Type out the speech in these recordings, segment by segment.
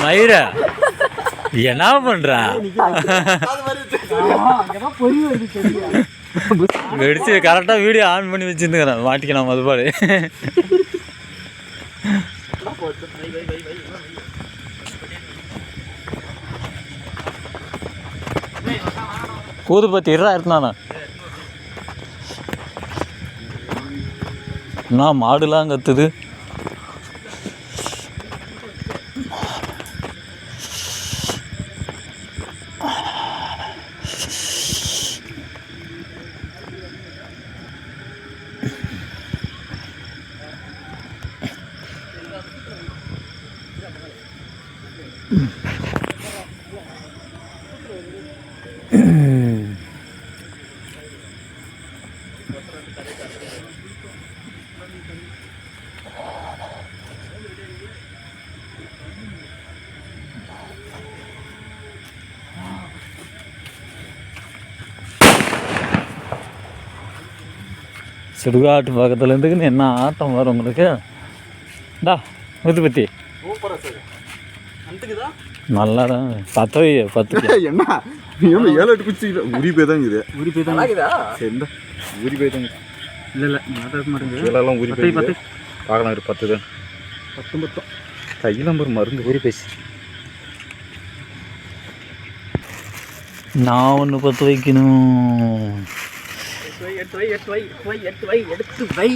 மயிர என்ன பண்றா வெடிச்சு கரெக்டா வீடியோ ஆன் பண்ணி வச்சிருந்துக்கிறேன் மாட்டிக்கலாம் மதுபாடு கூது பத்தி இருந்தானா நான் மாடுலாம் கத்துது சுடுகாட்டு பக்கத்துல இருந்துக்குன்னு என்ன ஆட்டம் வரும் உங்களுக்கு டா முதுபத்தி நல்லா தான் 10 என்ன 7-8 குச்சி உரி போய் தான் இருக்குது உரி போய் தான் சரிடா உரி போய் தான் இல்லை மாட்டாக்க மாட்டேங்குது இதெல்லாம் உரி போய் பார்க்கலாம் ஒரு 10 தான் 10 மொத்தம் கையில் நம்பர் மருந்து உரி பேசி நான் ஒன்று 10 வைக்கணும் எடுத்து வை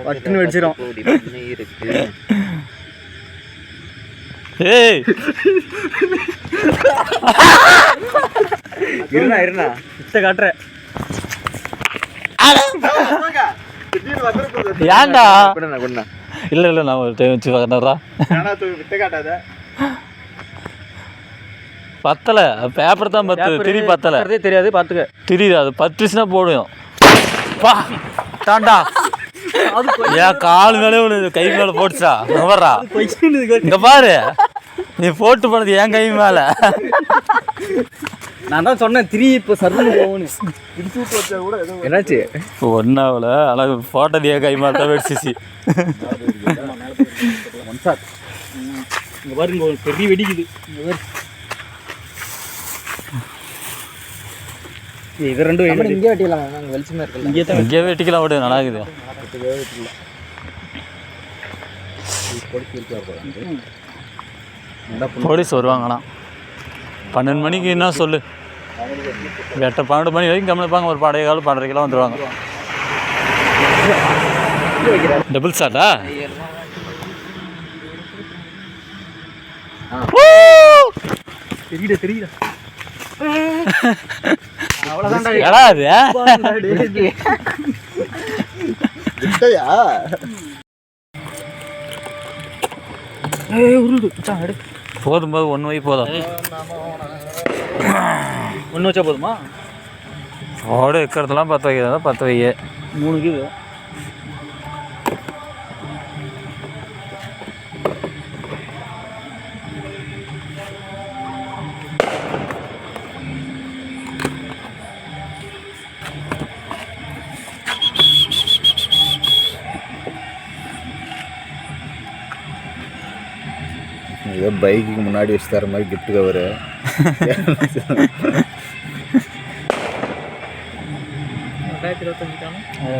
பட்டுன்னு வச்சிரும் ஏய் இருண்ணா இத்த காட்டுற ஏன்டா இல்ல நான் ஒரு டைம் வச்சு பார்க்கறா பத்தலை பேப்பர் தான் திரி பத்தலை தெரியாது பார்த்துக்க தெரியுது அது 10 போடும் பா தாண்டா ஏன் கால் மேலே ஒன்று கை மேலே போட்டுச்சா வர்றா இங்க பாரு நீ போட்டு போனது என் கை மேலே நான் தான் சொன்னேன் திரி இப்போ சர்வன் போகணும் என்னாச்சு இப்போ ஒன்றாவில் ஆனால் போட்டது என் கை மேலே தான் வெடிச்சிச்சு இங்கே பாருங்க ஒரு பெரிய வெடிக்குது இது ரெண்டும் இங்கே வெட்டிக்கலாம் வெளிச்சமாக இருக்கு இங்கே வெட்டிக்கலாம் விடு நல்லா இருக்குது போலீஸ் வருவாங்கண்ணா 12 மணிக்கு என்ன சொல்லு 12 மணி வரைக்கும் கம்மிப்பாங்க ஒரு 12 கால் 12:30 கிலோ வந்துடுவாங்க டபுள் ஷாட்டா தெரியுதா போதும் போது 1 வை போதும் 1 வச்சா போதுமா ஓடு இருக்கிறதெல்லாம் 10 வைக்கிறதா 10 வைய 3 இது ஏதோ பைக்குக்கு முன்னாடி வச்சு தர மாதிரி கிஃப்ட் கவரு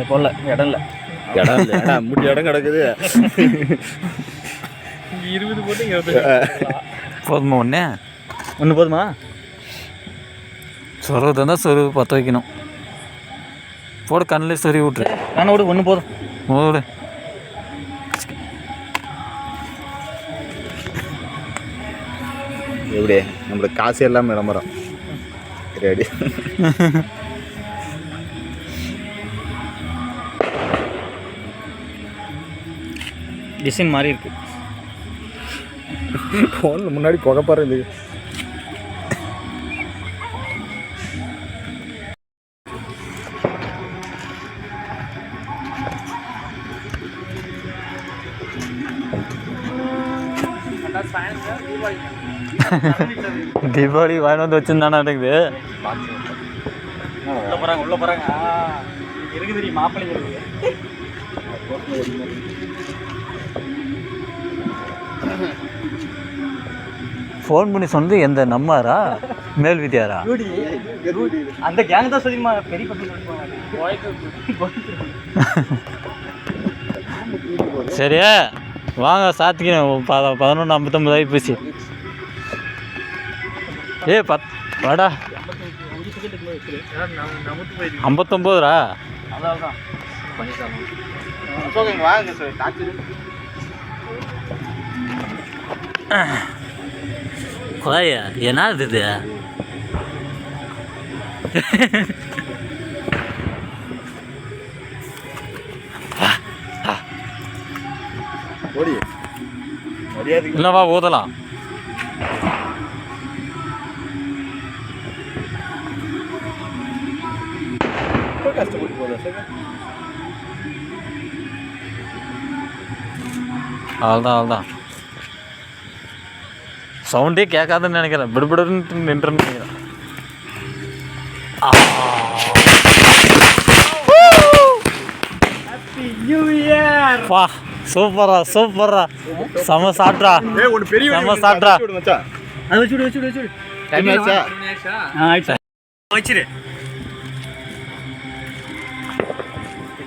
போடல இடம் இல்லை மூட்டி இடம் கிடக்குது 20 போட்டு 25 போதுமா ஒன்று போதுமா சொருவு தான் சொருவு 10 வைக்கணும் போட கண்ணில் சொருவி விட்ரு கண்ணை விடு 1 போதும் விடு எப்படி நம்மளுக்கு காசு எல்லாம் விளம்பரம் ரெடி டிசைன் மாதிரி இருக்கு ஃபோனில் முன்னாடி புகைப்பாரு இது தீபாவளி வாங்கி வந்து வச்சுருந்தானே இருக்குது உள்ள போகிறாங்க இருக்குது மாப்பிள்ளை இருக்குது. ஃபோன் பண்ணி சொன்னது எந்த நம்மாரா மேல் வித்தியாரா? அந்த கேங் தான் சொல்லிமா பெரிய பசங்க. சரியா வாங்க சாத்திக்கணும். 11:59 ஆகி போச்சு. வாடா 59ரா? அதான் வாங்க சார் டாக்டர். கோயா என்னது இது? ஓடி மரியாதை இல்லைவா ஊதலாம். கஷ்டப்பட்டு போதா சார்? அவ்வளோதான் சவுண்டே கேட்காதுன்னு நினைக்கிறேன். பிடுபிடுன்னு நின்றுன்னு நினைக்கிறேன். வா சூப்பரா செம சாப்பிட்றா. செம சாப்பிட்றா. அது வச்சு டைம் ஆச்சா? வச்சிரு.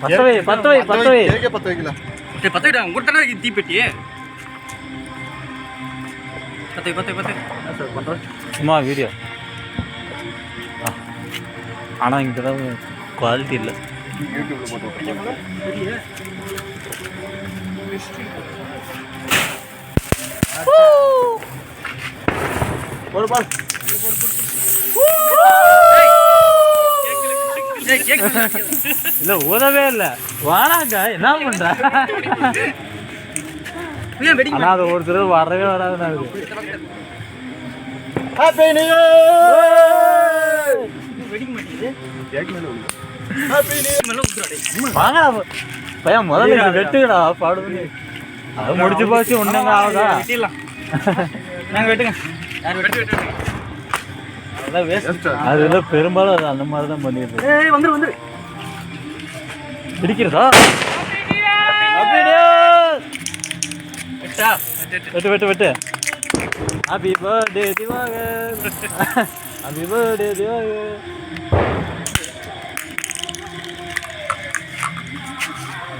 பத்து வை பத்து வைக்கல. பத்து விட உங்கள்கிட்ட தீப்பெட்டி. பத்து சும்மா வீடியோ. ஆனால் இங்கே தான் குவாலிட்டி இல்லை. யூடியூப்ல போட்டு ஒரு பால் இல்லை ஊதவே இல்லை. வாடாங்க என்ன பண்ற? ஆனால் அது ஒரு தடவை வரவே வராதுன்னு இருக்கு. Happy new year. வெடிக்க மாட்டேங்குது. Happy new year. வாங்கடா பையன் முதல்ல இங்க வெட்டுக்கடா பாடுது. அது முடிச்சு போச்சு. ஒன்றுங்க ஆகுதா? வெட்டிடலாம். நாங்கள் வெட்டுங்க. அதெல்லாம் வேஸ்ட். அது இல்லை பெரும்பாலும் அது அந்த மாதிரி தான் பண்ணிடுது. வந்துரு பிடிக்கிறதா? வெட்டு. Happy birthday Divakar. Happy birthday Divakar.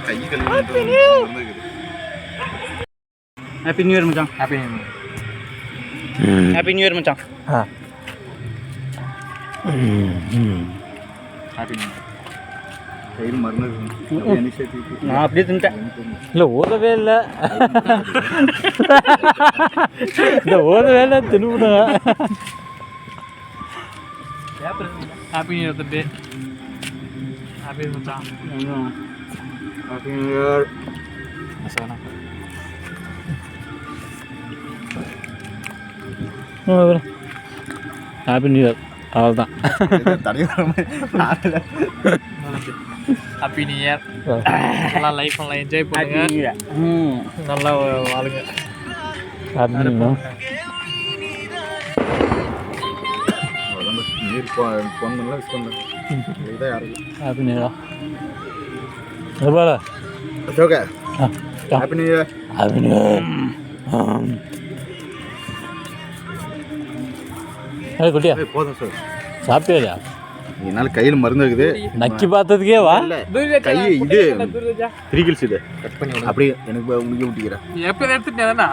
கை கழுவி ஹாப்பி நியூ இயர் மச்சான். ஹாப்பி நியூ இயர் மச்சான். ஹாப்பி நியூ இயர். கையில் மருந்து நான் அப்படியே தின்ட்டேன். இல்லை ஓதவே இல்லை. இந்த ஓதவே இல்லை தின்னுவிடுங்க. ஹாப்பி நியூ இயர் தம்பி. ஹாப்பி மச்சான். Happy new year. Happy new year. அவ்வளோதான். Happy new year. நல்லா லைஃப் நல்லா என்ஜாய் பண்ணுங்க. நல்லா வாழுங்க. Happy new year. நீர் பொண்ணெல்லாம் யூஸ் பண்ணேன். இதான் யாருக்கு ஹாப்பி நியூ இயர். எவ்வளோ? Okay. Happy new year. Happy new year. குட்டியா போதும் சார். சாப்பிட்டியா? என்னால் கையில் மருந்து இருக்குது. நக்கி பார்த்ததுக்கே வா. கை இது 3 கில்ஸ் இது கட் பண்ணி அப்படியே எனக்கு உனக்கு ஊட்டிக்கிறேன். எப்போ எடுத்துட்டேன்.